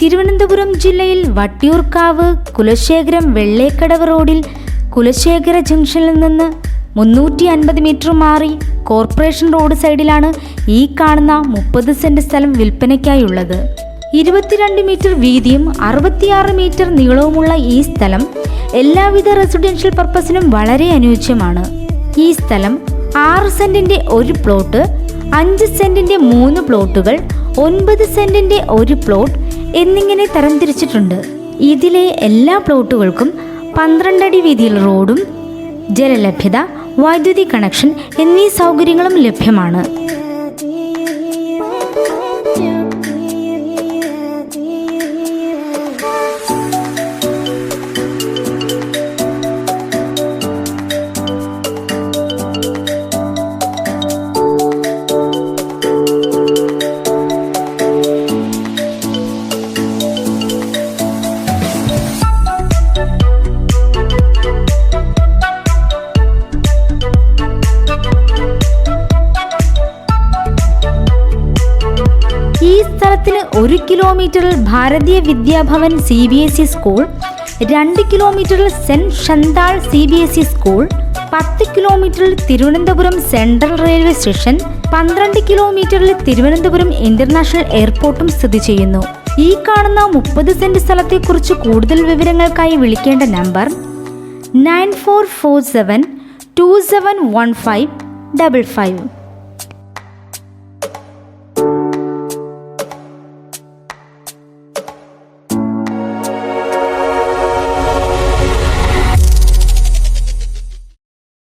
തിരുവനന്തപുരം ജില്ലയിൽ വട്ടിയൂർക്കാവ് കുലശേഖരം വെള്ളേക്കടവ് റോഡിൽ കുലശേഖര ജംഗ്ഷനിൽ നിന്ന് 350 മീറ്റർ മാറി കോർപ്പറേഷൻ റോഡ് സൈഡിലാണ് ഈ കാണുന്ന 30 സെന്റ് സ്ഥലം വിൽപ്പനയ്ക്കായുള്ളത്. 22 മീറ്റർ വീതിയും 66 മീറ്റർ നീളവുമുള്ള ഈ സ്ഥലം എല്ലാവിധ റെസിഡൻഷ്യൽ പർപ്പസിനും വളരെ അനുയോജ്യമാണ്. ഈ സ്ഥലം 6 സെന്റിന്റെ ഒരു പ്ലോട്ട്, 5 സെന്റിന്റെ 3 പ്ലോട്ടുകൾ, 9 സെന്റിന്റെ ഒരു പ്ലോട്ട് എന്നിങ്ങനെ തരംതിരിച്ചിട്ടുണ്ട്. ഇതിലെ എല്ലാ പ്ലോട്ടുകൾക്കും 12 അടി വീതിയിൽ റോഡും ജലലഭ്യത, വൈദ്യുതി കണക്ഷൻ എന്നീ സൗകര്യങ്ങളും ലഭ്യമാണ്. ഈ സ്ഥലത്തിന് 1 കിലോമീറ്ററിൽ ഭാരതീയ വിദ്യാഭവൻ CBSE സ്കൂൾ, 2 കിലോമീറ്ററിൽ സെന്റ് ഷന്താൾ CBSE സ്കൂൾ, 10 കിലോമീറ്ററിൽ തിരുവനന്തപുരം സെൻട്രൽ റെയിൽവേ സ്റ്റേഷൻ, 12 കിലോമീറ്ററിൽ തിരുവനന്തപുരം ഇന്റർനാഷണൽ എയർപോർട്ടും സ്ഥിതി ചെയ്യുന്നു. ഈ കാണുന്ന 30 സെന്റ് സ്ഥലത്തെക്കുറിച്ച് കൂടുതൽ വിവരങ്ങൾക്കായി വിളിക്കേണ്ട നമ്പർ 9447271555.